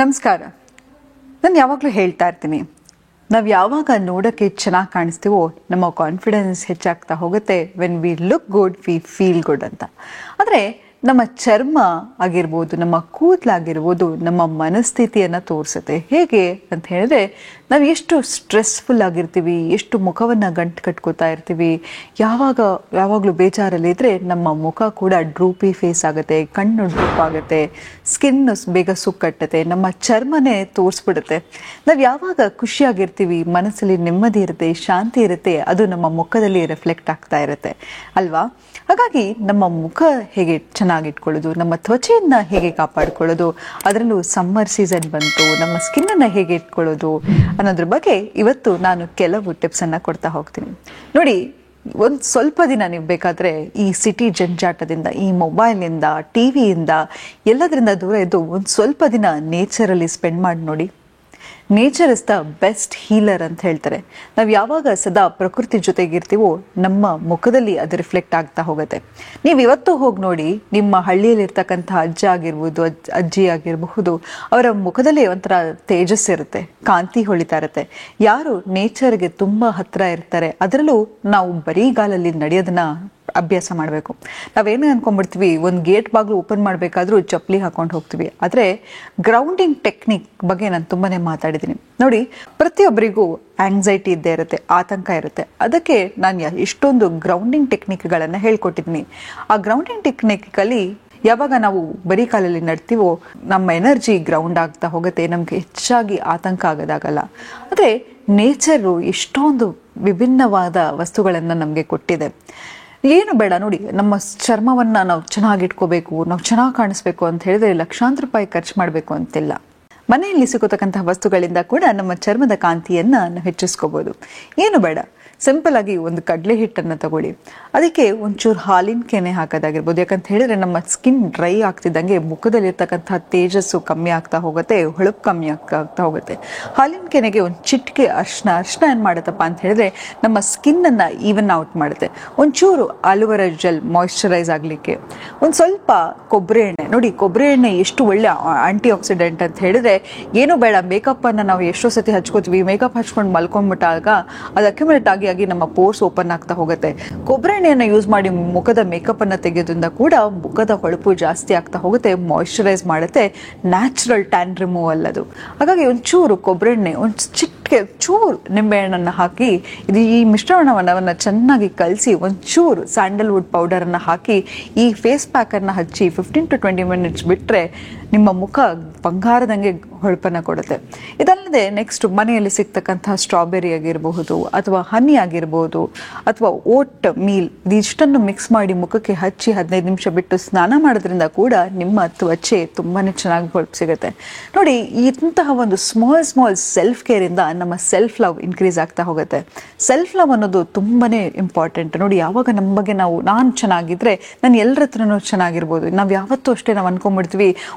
ನಮಸ್ಕಾರ. ನಾನು ಯಾವಾಗಲೂ ಹೇಳ್ತಾ ಇರ್ತೀನಿ, ನಾವು ಯಾವಾಗ ನೋಡೋಕ್ಕೆ ಚೆನ್ನಾಗಿ ಕಾಣಿಸ್ತೀವೋ ನಮ್ಮ ಕಾನ್ಫಿಡೆನ್ಸ್ ಹೆಚ್ಚಾಗ್ತಾ ಹೋಗುತ್ತೆ. When we look good we feel good ಅಂತ. ಆದರೆ ನಮ್ಮ ಚರ್ಮ ಆಗಿರ್ಬೋದು, ನಮ್ಮ ಕೂದಲಾಗಿರ್ಬೋದು, ನಮ್ಮ ಮನಸ್ಥಿತಿಯನ್ನು ತೋರಿಸುತ್ತೆ. ಹೇಗೆ ಅಂತ ಹೇಳಿದ್ರೆ, ನಾವು ಎಷ್ಟು ಸ್ಟ್ರೆಸ್ಫುಲ್ ಆಗಿರ್ತೀವಿ, ಎಷ್ಟು ಮುಖವನ್ನು ಗಂಟು ಕಟ್ಕೋತಾ ಇರ್ತೀವಿ, ಯಾವಾಗಲೂ ಬೇಜಾರಲ್ಲಿದ್ದರೆ ನಮ್ಮ ಮುಖ ಕೂಡ ಡ್ರೂಪಿ ಫೇಸ್ ಆಗುತ್ತೆ, ಕಣ್ಣು ಡ್ರೂಪ್ ಆಗುತ್ತೆ, ಸ್ಕಿನ್ ಬೇಗ ಸುಕ್ಕಟ್ಟುತ್ತೆ, ನಮ್ಮ ಚರ್ಮನೇ ತೋರಿಸ್ಬಿಡುತ್ತೆ. ನಾವು ಯಾವಾಗ ಖುಷಿಯಾಗಿರ್ತೀವಿ, ಮನಸ್ಸಲ್ಲಿ ನೆಮ್ಮದಿ ಇರುತ್ತೆ, ಶಾಂತಿ ಇರುತ್ತೆ, ಅದು ನಮ್ಮ ಮುಖದಲ್ಲಿ ರಿಫ್ಲೆಕ್ಟ್ ಆಗ್ತಾ ಇರುತ್ತೆ ಅಲ್ವಾ? ಹಾಗಾಗಿ ನಮ್ಮ ಮುಖ ಹೇಗೆ ಚೆನ್ನಾಗಿಟ್ಕೊಳ್ಳೋದು, ನಮ್ಮ ತ್ವಚೆಯನ್ನು ಹೇಗೆ ಕಾಪಾಡ್ಕೊಳ್ಳೋದು, ಅದರಲ್ಲೂ ಸಮ್ಮರ್ ಸೀಸನ್ ಬಂತು, ನಮ್ಮ ಸ್ಕಿನ್ನನ್ನು ಹೇಗೆ ಇಟ್ಕೊಳ್ಳೋದು ಅನ್ನೋದ್ರ ಬಗ್ಗೆ ಇವತ್ತು ನಾನು ಕೆಲವು ಟಿಪ್ಸನ್ನು ಕೊಡ್ತಾ ಹೋಗ್ತೀನಿ. ನೋಡಿ, ಒಂದು ಸ್ವಲ್ಪ ದಿನ ನೀವು ಬೇಕಾದರೆ ಈ ಸಿಟಿ ಜಂಜಾಟದಿಂದ, ಈ ಮೊಬೈಲಿಂದ, ಟಿ ವಿಯಿಂದ ಎಲ್ಲದರಿಂದ ದೂರ ಇದ್ದು ಒಂದು ಸ್ವಲ್ಪ ದಿನ ನೇಚರಲ್ಲಿ ಸ್ಪೆಂಡ್ ಮಾಡಿ ನೋಡಿ. Nature is the best healer ಅಂತ ಹೇಳ್ತಾರೆ. ನಾವು ಯಾವಾಗ ಸದಾ ಪ್ರಕೃತಿ ಜೊತೆಗಿರ್ತೀವೋ ನಮ್ಮ ಮುಖದಲ್ಲಿ ಅದು ರಿಫ್ಲೆಕ್ಟ್ ಆಗ್ತಾ ಹೋಗುತ್ತೆ. ನೀವು ಇವತ್ತು ಹೋಗಿ ನೋಡಿ, ನಿಮ್ಮ ಹಳ್ಳಿಯಲ್ಲಿರ್ತಕ್ಕಂಥ ಅಜ್ಜ ಆಗಿರ್ಬೋದು, ಅಜ್ಜಿ ಆಗಿರಬಹುದು, ಅವರ ಮುಖದಲ್ಲಿ ಒಂಥರ ತೇಜಸ್ಸಿರುತ್ತೆ, ಕಾಂತಿ ಹೊಳಿತಾ ಇರುತ್ತೆ. ಯಾರು ನೇಚರ್ಗೆ ತುಂಬ ಹತ್ತಿರ ಇರ್ತಾರೆ, ಅದರಲ್ಲೂ ನಾವು ಬರೀಗಾಲಲ್ಲಿ ನಡೆಯೋದನ್ನ ಅಭ್ಯಾಸ ಮಾಡಬೇಕು. ನಾವೇನು ಅನ್ಕೊಂಡ್ಬಿಡ್ತೀವಿ, ಒಂದು ಗೇಟ್ ಬಾಗಿಲು ಓಪನ್ ಮಾಡಬೇಕಾದ್ರೂ ಚಪ್ಪಲಿ ಹಾಕೊಂಡು ಹೋಗ್ತೀವಿ. ಆದರೆ ಗ್ರೌಂಡಿಂಗ್ ಟೆಕ್ನಿಕ್ ಬಗ್ಗೆ ನಾನು ತುಂಬಾ ಮಾತಾಡಿದ್ದೀನಿ. ನೋಡಿ, ಪ್ರತಿಯೊಬ್ಬರಿಗೂ ಆಂಗ್ಸೈಟಿ ಇದ್ದೇ ಇರುತ್ತೆ, ಆತಂಕ ಇರುತ್ತೆ. ಅದಕ್ಕೆ ನಾನು ಎಷ್ಟೊಂದು ಗ್ರೌಂಡಿಂಗ್ ಟೆಕ್ನಿಕ್ಗಳನ್ನು ಹೇಳ್ಕೊಟ್ಟಿದ್ದೀನಿ. ಆ ಗ್ರೌಂಡಿಂಗ್ ಟೆಕ್ನಿಕಲ್ಲಿ ಯಾವಾಗ ನಾವು ಬರೀ ಕಾಲಲ್ಲಿ ನಡ್ತೀವೋ ನಮ್ಮ ಎನರ್ಜಿ ಗ್ರೌಂಡ್ ಆಗ್ತಾ ಹೋಗುತ್ತೆ, ನಮಗೆ ಹೆಚ್ಚಾಗಿ ಆತಂಕ ಆಗೋದಾಗಲ್ಲ. ಆದರೆ ನೇಚರು ಎಷ್ಟೊಂದು ವಿಭಿನ್ನವಾದ ವಸ್ತುಗಳನ್ನು ನಮಗೆ ಕೊಟ್ಟಿದೆ. ಏನು ಬೇಡ ನೋಡಿ, ನಮ್ಮ ಚರ್ಮವನ್ನು ನಾವು ಚೆನ್ನಾಗಿಟ್ಕೋಬೇಕು, ನಾವು ಚೆನ್ನಾಗಿ ಕಾಣಿಸ್ಬೇಕು ಅಂತ ಹೇಳಿದ್ರೆ ಲಕ್ಷಾಂತರ ರೂಪಾಯಿ ಖರ್ಚು ಮಾಡಬೇಕು ಅಂತಿಲ್ಲ. ಮನೆಯಲ್ಲಿ ಸಿಗತಕ್ಕಂತಹ ವಸ್ತುಗಳಿಂದ ಕೂಡ ನಮ್ಮ ಚರ್ಮದ ಕಾಂತಿಯನ್ನು ನಾವು ಹೆಚ್ಚಿಸ್ಕೋಬೋದು. ಏನು ಬೇಡ, ಸಿಂಪಲ್ ಆಗಿ ಒಂದು ಕಡಲೆ ಹಿಟ್ಟನ್ನು ತಗೊಳ್ಳಿ, ಅದಕ್ಕೆ ಒಂಚೂರು ಹಾಲಿನ ಕೆನೆ ಹಾಕೋದಾಗಿರ್ಬೋದು. ಯಾಕಂತ ಹೇಳಿದ್ರೆ ನಮ್ಮ ಸ್ಕಿನ್ ಡ್ರೈ ಆಗ್ತಿದ್ದಂಗೆ ಮುಖದಲ್ಲಿರ್ತಕ್ಕಂಥ ತೇಜಸ್ಸು ಕಮ್ಮಿ ಆಗ್ತಾ ಹೋಗುತ್ತೆ, ಹೊಳಪು ಕಮ್ಮಿ ಆಗ್ತಾ ಹೋಗುತ್ತೆ. ಹಾಲಿನ ಕೆನೆಗೆ ಒಂದು ಚಿಟಿಕೆ ಅರ್ಶಿನ ಏನು ಮಾಡುತ್ತಪ್ಪ ಅಂತ ಹೇಳಿದ್ರೆ ನಮ್ಮ ಸ್ಕಿನ್ನನ್ನು ಈವನ್ ಔಟ್ ಮಾಡುತ್ತೆ. ಒಂಚೂರು ಆಲೂವೆರಾ ಜೆಲ್ ಮಾಯಿಶ್ಚರೈಸ್ ಆಗಲಿಕ್ಕೆ, ಒಂದು ಸ್ವಲ್ಪ ಕೊಬ್ಬರಿ ಎಣ್ಣೆ. ನೋಡಿ, ಕೊಬ್ಬರಿ ಎಣ್ಣೆ ಎಷ್ಟು ಒಳ್ಳೆ ಆಂಟಿ ಆಕ್ಸಿಡೆಂಟ್ ಅಂತ ಹೇಳಿದ್ರೆ, ಏನೂ ಬೇಡ, ಮೇಕಪ್ಪನ್ನು ನಾವು ಎಷ್ಟೋ ಸತಿ ಹಚ್ಕೋತೀವಿ, ಮೇಕಪ್ ಹಚ್ಕೊಂಡು ಮಲ್ಕೊಂಡ್ಬಿಟ್ಟಾಗ ಅದು ಅಕ್ಯುಮುಲೇಟ್ ಆಗಿ ನಮ್ಮ ಪೋರ್ಸ್ ಓಪನ್ ಆಗ್ತಾ ಹೋಗುತ್ತೆ. ಕೊಬ್ಬರಿ ಎಣ್ಣೆಯನ್ನು ಯೂಸ್ ಮಾಡಿ ಮುಖದ ಮೇಕಪ್ ಅನ್ನು ತೆಗೆಯೋದ್ರಿಂದ ಕೂಡ ಮುಖದ ಹೊಳಪು ಜಾಸ್ತಿ ಆಗ್ತಾ ಹೋಗುತ್ತೆ, ಮಾಯಿಶ್ಚರೈಸ್ ಮಾಡುತ್ತೆ, ನ್ಯಾಚುರಲ್ ಟ್ಯಾನ್ ರಿಮೂವಲ್ ಅದು. ಹಾಗಾಗಿ ಒಂಚೂರು ಕೊಬ್ಬರಿ ಎಣ್ಣೆ, ಒಂದು ಚಿಟಿಕೆ ಚೂರು ನಿಂಬೆಹಣ್ಣನ್ನು ಹಾಕಿ ಈ ಮಿಶ್ರಣವನ್ನು ಚೆನ್ನಾಗಿ ಕಲಸಿ ಒಂಚೂರು ಸ್ಯಾಂಡಲ್ವುಡ್ ಪೌಡರನ್ನು ಹಾಕಿ ಈ ಫೇಸ್ ಪ್ಯಾಕನ್ನು ಹಚ್ಚಿ 15 to 20 minutes ಬಿಟ್ಟರೆ ನಿಮ್ಮ ಮುಖ ಬಂಗಾರದಂಗೆ ಹೊಳಪನ್ನು ಕೊಡುತ್ತೆ. ಇದಲ್ಲದೆ ನೆಕ್ಸ್ಟ್ ಮನೆಯಲ್ಲಿ ಸಿಗ್ತಕ್ಕಂಥ ಸ್ಟ್ರಾಬೆರಿ ಆಗಿರಬಹುದು, ಅಥವಾ ಹನಿ ಆಗಿರ್ಬೋದು, ಅಥವಾ ಓಟ್ ಮೀಲ್, ಇದಿಷ್ಟನ್ನು ಮಿಕ್ಸ್ ಮಾಡಿ ಮುಖಕ್ಕೆ ಹಚ್ಚಿ 15 ನಿಮಿಷ ಬಿಟ್ಟು ಸ್ನಾನ ಮಾಡೋದ್ರಿಂದ ಕೂಡ ನಿಮ್ಮ ತ್ವಚೆ ತುಂಬಾ ಚೆನ್ನಾಗಿ ಹೊಳಪು ಸಿಗುತ್ತೆ. ನೋಡಿ, ಇಂತಹ ಒಂದು ಸ್ಮಾಲ್ ಸೆಲ್ಫ್ ಕೇರಿಂದ ನಮ್ಮ ಸೆಲ್ಫ್ ಲವ್ ಇನ್ಕ್ರೀಸ್ ಆಗ್ತಾ ಹೋಗುತ್ತೆ. ಸೆಲ್ಫ್ ಲವ್ ಅನ್ನೋದು ತುಂಬಾ ಇಂಪಾರ್ಟೆಂಟ್. ನೋಡಿ, ಯಾವಾಗ ನಮ್ಮ ಬಗ್ಗೆ ನಾನು ಚೆನ್ನಾಗಿದ್ರೆ ನಾನು ಎಲ್ಲರ ಹತ್ರನೂ ಚೆನ್ನಾಗಿರ್ಬೋದು. ನಾವು ಯಾವತ್ತೂ ಅಷ್ಟೇ ನಾವು ಅನ್ಕೊಂಡ್ಬಿಡ್ತೀವಿ,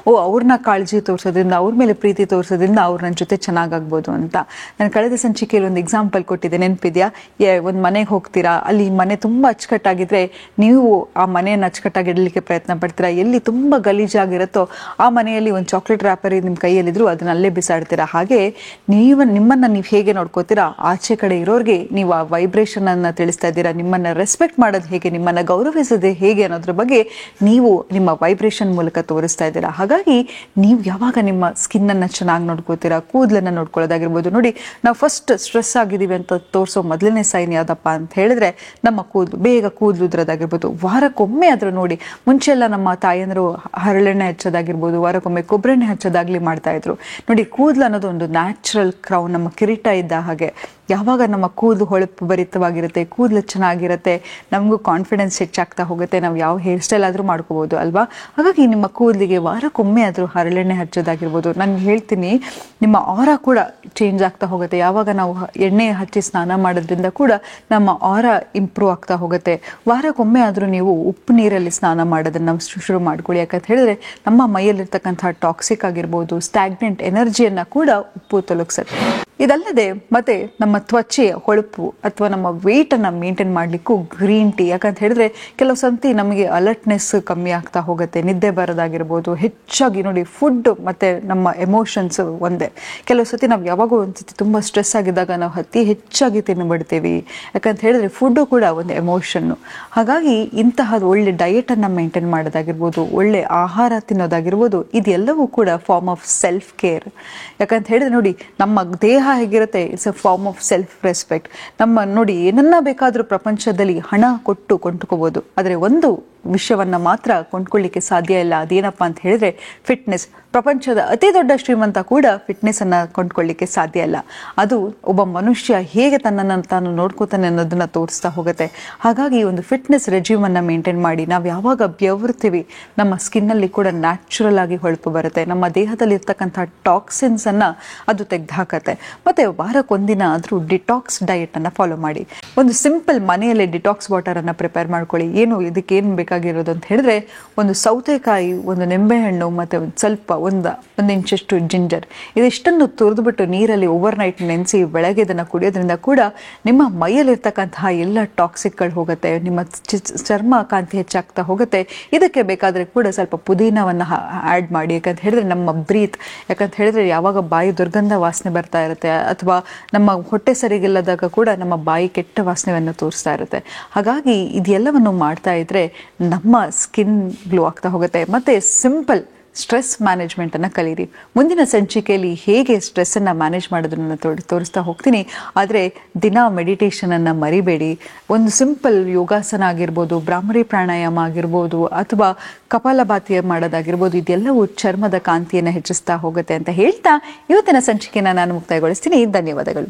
ಅವ್ರನ್ನ ಕಾಳಜಿ ತೋರಿಸೋದ್ರಿಂದ, ಅವ್ರ ಮೇಲೆ ಪ್ರೀತಿ ತೋರಿಸೋದ್ರಿಂದ ಅವ್ರು ನನ್ನ ಜೊತೆ ಚೆನ್ನಾಗಾಗ್ಬೋದು ಅಂತ. ನಾನು ಕಳೆದ ಸಂಚಿಕೆಯಲ್ಲಿ ಒಂದು ಎಕ್ಸಾಂಪಲ್ ಕೊಟ್ಟಿದ್ದೆ, ನೆನಪಿದೆಯಾ? ಒಂದು ಮನೆಗೆ ಹೋಗ್ತೀರಾ, ಅಲ್ಲಿ ಮನೆ ತುಂಬ ಅಚ್ಚುಕಟ್ಟಾಗಿದ್ರೆ ನೀವು ಆ ಮನೆಯನ್ನು ಅಚ್ಚುಕಟ್ಟಾಗಿ ಇಡಲಿಕ್ಕೆ ಪ್ರಯತ್ನ ಪಡ್ತೀರಾ. ಎಲ್ಲಿ ತುಂಬ ಗಲೀಜಾಗಿರುತ್ತೋ ಆ ಮನೆಯಲ್ಲಿ ಒಂದು ಚಾಕ್ಲೇಟ್ ರ್ಯಾಪರ್ ನಿಮ್ಮ ಕೈಯಲ್ಲಿದ್ರು ಅದನ್ನ ಅಲ್ಲೇ ಬಿಸಾಡ್ತೀರಾ. ಹಾಗೆ ನಿಮ್ಮನ್ನು ನೀವು ಹೇಗೆ ನೋಡ್ಕೋತೀರಾ, ಆಚೆ ಕಡೆ ಇರೋರಿಗೆ ನೀವು ಆ ವೈಬ್ರೇಷನ್ ಅನ್ನು ತಿಳಿಸ್ತಾ ಇದ್ದೀರಾ. ನಿಮ್ಮನ್ನು ರೆಸ್ಪೆಕ್ಟ್ ಮಾಡೋದು ಹೇಗೆ, ನಿಮ್ಮನ್ನು ಗೌರವಿಸೋದು ಹೇಗೆ ಅನ್ನೋದ್ರ ಬಗ್ಗೆ ನೀವು ನಿಮ್ಮ ವೈಬ್ರೇಷನ್ ಮೂಲಕ ತೋರಿಸ್ತಾ ಇದ್ದೀರಾ. ಹಾಗಾಗಿ ನೀವು ಯಾವಾಗ ನಿಮ್ಮ ಸ್ಕಿನ್ನನ್ನು ಚೆನ್ನಾಗಿ ನೋಡ್ಕೋತೀರಾ, ಕೂದಲನ್ನು ನೋಡ್ಕೊಳ್ಳೋದಾಗಿರ್ಬೋದು. ನೋಡಿ, ನಾವು ಫಸ್ಟ್ ಸ್ಟ್ರೆಸ್ ಆಗಿದ್ದೀವಿ ಅಂತ ತೋರಿಸೋ ಮೊದಲನೇ ಸೈನ್ ಯಾವುದಪ್ಪ ಅಂತ ಹೇಳಿದ್ರೆ ನಮ್ಮ ಬೇಗ ಕೂದಲು ಉದ್ರೋದಾಗಿರ್ಬೋದು. ವಾರಕ್ಕೊಮ್ಮೆ ಆದರೂ ನೋಡಿ, ಮುಂಚೆ ಎಲ್ಲ ನಮ್ಮ ತಾಯಂದರು ಹರಳೆಣ್ಣೆ ಹಚ್ಚೋದಾಗಿರ್ಬೋದು, ವಾರಕ್ಕೊಮ್ಮೆ ಕೊಬ್ಬರಿ ಎಣ್ಣೆ ಹಚ್ಚೋದಾಗ್ಲಿ ಮಾಡ್ತಾ ಇದ್ರು. ನೋಡಿ, ಕೂದಲು ಅನ್ನೋದು ಒಂದು ನ್ಯಾಚುರಲ್ ಕ್ರೌನ್, ನಮ್ಮ ಕಿರೀಟ ಇದ್ದ ಹಾಗೆ. ಯಾವಾಗ ನಮ್ಮ ಕೂದಲು ಹೊಳಪು ಭರಿತವಾಗಿರುತ್ತೆ, ಕೂದಲು ಚೆನ್ನಾಗಿರುತ್ತೆ, ನಮಗೂ ಕಾನ್ಫಿಡೆನ್ಸ್ ಹೆಚ್ಚಾಗ್ತಾ ಹೋಗುತ್ತೆ, ನಾವು ಯಾವ ಹೇರ್ ಸ್ಟೈಲ್ ಆದರೂ ಮಾಡ್ಕೋಬೋದು ಅಲ್ವಾ? ಹಾಗಾಗಿ ನಿಮ್ಮ ಕೂದಲಿಗೆ ವಾರಕ್ಕೊಮ್ಮೆ ಆದರೂ ಹರಳೆಣ್ಣೆ ಹಚ್ಚೋದಾಗಿರ್ಬೋದು. ನಾನು ಹೇಳ್ತೀನಿ, ನಿಮ್ಮ ಆರಾ ಕೂಡ ಚೇಂಜ್ ಆಗ್ತಾ ಹೋಗುತ್ತೆ. ಯಾವಾಗ ನಾವು ಎಣ್ಣೆ ಹಚ್ಚಿ ಸ್ನಾನ ಮಾಡೋದ್ರಿಂದ ಕೂಡ ನಮ್ಮ ಆರಾ ಇಂಪ್ರೂವ್ ಆಗ್ತಾ ಹೋಗುತ್ತೆ. ವಾರಕ್ಕೊಮ್ಮೆ ಆದರೂ ನೀವು ಉಪ್ಪು ನೀರಲ್ಲಿ ಸ್ನಾನ ಮಾಡೋದನ್ನು ಶುರು ಮಾಡ್ಕೊಳ್ಳಿ. ಯಾಕಂತ ಹೇಳಿದ್ರೆ ನಮ್ಮ ಮೈಯಲ್ಲಿರ್ತಕ್ಕಂಥ ಟಾಕ್ಸಿಕ್ ಆಗಿರ್ಬೋದು, ಸ್ಟ್ಯಾಗ್ನೆಂಟ್ ಎನರ್ಜಿಯನ್ನು ಕೂಡ ಉಪ್ಪು ತೊಲಗಿಸುತ್ತೆ. ಇದಲ್ಲದೆ ಮತ್ತೆ ನಮ್ಮ ತ್ವಚೆಯ ಹೊಳಪು ಅಥವಾ ನಮ್ಮ ವೇಟನ್ನು ಮೇಂಟೈನ್ ಮಾಡಲಿಕ್ಕೂ ಗ್ರೀನ್ ಟೀ, ಯಾಕಂತ ಹೇಳಿದ್ರೆ ಕೆಲವು ಸರ್ತಿ ನಮಗೆ ಅಲರ್ಟ್ನೆಸ್ ಕಮ್ಮಿ ಆಗ್ತಾ ಹೋಗುತ್ತೆ, ನಿದ್ದೆ ಬರೋದಾಗಿರ್ಬೋದು. ಹೆಚ್ಚಾಗಿ ನೋಡಿ, ಫುಡ್ ಮತ್ತು ನಮ್ಮ ಎಮೋಷನ್ಸ್ ಒಂದೇ. ಕೆಲವು ಸತಿ ನಾವು ಯಾವಾಗೋ ಒಂದ್ಸತಿ ತುಂಬ ಸ್ಟ್ರೆಸ್ ಆಗಿದ್ದಾಗ ನಾವು ಹೆಚ್ಚಾಗಿ ತಿನ್ನುಬಿಡ್ತೀವಿ, ಯಾಕಂತ ಹೇಳಿದ್ರೆ ಫುಡ್ಡು ಕೂಡ ಒಂದು ಎಮೋಷನ್ನು. ಹಾಗಾಗಿ ಇಂತಹ ಒಳ್ಳೆ ಡಯಟನ್ನು ಮೇಂಟೈನ್ ಮಾಡೋದಾಗಿರ್ಬೋದು, ಒಳ್ಳೆ ಆಹಾರ ತಿನ್ನೋದಾಗಿರ್ಬೋದು, ಇದೆಲ್ಲವೂ ಕೂಡ ಫಾರ್ಮ್ ಆಫ್ ಸೆಲ್ಫ್ ಕೇರ್. ಯಾಕಂತ ಹೇಳಿದ್ರೆ ನೋಡಿ, ನಮ್ಮ ದೇಹ ಹೇಗಿರುತ್ತೆ, it's a form of self respect. ನಮ್ಮ ನೋಡಿ, ಏನನ್ನ ಬೇಕಾದರೂ ಪ್ರಪಂಚದಲ್ಲಿ ಹಣ ಕೊಟ್ಟು ಕೊಂಡ್ಕೋಬಹುದು, ಆದರೆ ಒಂದು ವಿಷಯವನ್ನ ಮಾತ್ರ ಕೊಂಡ್ಕೊಳ್ಳಿಕ್ಕೆ ಸಾಧ್ಯ ಇಲ್ಲ. ಅದೇನಪ್ಪ ಅಂತ ಹೇಳಿದ್ರೆ ಫಿಟ್ನೆಸ್. ಪ್ರಪಂಚದ ಅತಿ ದೊಡ್ಡ ಶ್ರೀಮಂತ ಕೂಡ ಫಿಟ್ನೆಸ್ ಅನ್ನ ಕೊಂಡ್ಕೊಳ್ಳಿಕ್ಕೆ ಸಾಧ್ಯ ಇಲ್ಲ. ಅದು ಒಬ್ಬ ಮನುಷ್ಯ ಹೇಗೆ ತನ್ನನ್ನು ತಾನು ನೋಡ್ಕೋತಾನೆ ಅನ್ನೋದನ್ನ ತೋರಿಸ್ತಾ ಹೋಗುತ್ತೆ. ಹಾಗಾಗಿ ಒಂದು ಫಿಟ್ನೆಸ್ ರೆಜ್ಯೂಮ್ ಅನ್ನ ಮೇಂಟೈನ್ ಮಾಡಿ, ನಾವು ಯಾವಾಗ ಬೆವರ್ತೀವಿ ನಮ್ಮ ಸ್ಕಿನ್ನಲ್ಲಿ ಕೂಡ ನ್ಯಾಚುರಲ್ ಆಗಿ ಹೊಳಪು ಬರುತ್ತೆ. ನಮ್ಮ ದೇಹದಲ್ಲಿ ಇರ್ತಕ್ಕಂಥ ಟಾಕ್ಸಿನ್ಸ್ ಅನ್ನ ಅದು ತೆಗೆದುಹಾಕತ್ತೆ. ಮತ್ತೆ ವಾರಕ್ಕೊಂದಿನ ಆದರೂ ಡಿಟಾಕ್ಸ್ ಡಯಟ್ ಅನ್ನ ಫಾಲೋ ಮಾಡಿ. ಒಂದು ಸಿಂಪಲ್ ಮನೆಯಲ್ಲೇ ಡಿಟಾಕ್ಸ್ ವಾಟರ್ ಅನ್ನ ಪ್ರಿಪೇರ್ ಮಾಡ್ಕೊಳ್ಳಿ. ಇದಕ್ಕೆ ಏನು ಬೇಕಾಗಿರೋದು ಅಂತ ಹೇಳಿದ್ರೆ, ಒಂದು ಸೌತೆಕಾಯಿ, ಒಂದು ನಿಂಬೆಹಣ್ಣು, ಮತ್ತೆ ಸ್ವಲ್ಪ ಒಂದು ಇಂಚಷ್ಟು ಜಿಂಜರ್, ಇದಿಷ್ಟನ್ನು ತುರಿದ್ಬಿಟ್ಟು ನೀರಲ್ಲಿ ಓವರ್ ನೈಟ್ ನೆನೆಸಿ ಬೆಳಗ್ಗೆ ಇದನ್ನು ಕುಡಿಯೋದ್ರಿಂದ ಕೂಡ ನಿಮ್ಮ ಮೈಯಲ್ಲಿರ್ತಕ್ಕಂತಹ ಎಲ್ಲ ಟಾಕ್ಸಿಕ್ಗಳು ಹೋಗುತ್ತೆ, ನಿಮ್ಮ ಚರ್ಮ ಕಾಂತಿ ಹೆಚ್ಚಾಗ್ತಾ ಹೋಗುತ್ತೆ. ಇದಕ್ಕೆ ಬೇಕಾದರೆ ಕೂಡ ಸ್ವಲ್ಪ ಪುದೀನವನ್ನು ಆ್ಯಡ್ ಮಾಡಿ. ಯಾಕಂತ ಹೇಳಿದ್ರೆ ನಮ್ಮ ಬ್ರೀತ್, ಯಾಕಂತ ಹೇಳಿದ್ರೆ ಯಾವಾಗ ಬಾಯಿ ದುರ್ಗಂಧ ವಾಸನೆ ಬರ್ತಾ ಇರುತ್ತೆ ಅಥವಾ ನಮ್ಮ ಹೊಟ್ಟೆ ಸರಿಗಿಲ್ಲದಾಗ ಕೂಡ ನಮ್ಮ ಬಾಯಿ ಕೆಟ್ಟ ವಾಸನೆಯನ್ನು ತೋರಿಸ್ತಾ ಇರುತ್ತೆ. ಹಾಗಾಗಿ ಇದೆಲ್ಲವನ್ನು ಮಾಡ್ತಾ ಇದ್ರೆ ನಮ್ಮ ಸ್ಕಿನ್ ಗ್ಲೋ ಆಗ್ತಾ ಹೋಗುತ್ತೆ. ಮತ್ತೆ ಸಿಂಪಲ್ ಸ್ಟ್ರೆಸ್ ಮ್ಯಾನೇಜ್ಮೆಂಟನ್ನು ಕಲೀರಿ. ಮುಂದಿನ ಸಂಚಿಕೆಯಲ್ಲಿ ಹೇಗೆ ಸ್ಟ್ರೆಸ್ಸನ್ನು ಮ್ಯಾನೇಜ್ ಮಾಡೋದನ್ನು ತೋರಿಸ್ತಾ ಹೋಗ್ತೀನಿ. ಆದರೆ ದಿನ ಮೆಡಿಟೇಷನನ್ನು ಮರಿಬೇಡಿ. ಒಂದು ಸಿಂಪಲ್ ಯೋಗಾಸನ ಆಗಿರ್ಬೋದು, ಭ್ರಾಮರಿ ಪ್ರಾಣಾಯಾಮ ಆಗಿರ್ಬೋದು, ಅಥವಾ ಕಪಾಲಭಾತಿ ಮಾಡೋದಾಗಿರ್ಬೋದು, ಇದೆಲ್ಲವೂ ಚರ್ಮದ ಕಾಂತಿಯನ್ನು ಹೆಚ್ಚಿಸ್ತಾ ಹೋಗುತ್ತೆ ಅಂತ ಹೇಳ್ತಾ ಇವತ್ತಿನ ಸಂಚಿಕೆಯನ್ನು ನಾನು ಮುಕ್ತಾಯಗೊಳಿಸ್ತೀನಿ. ಧನ್ಯವಾದಗಳು.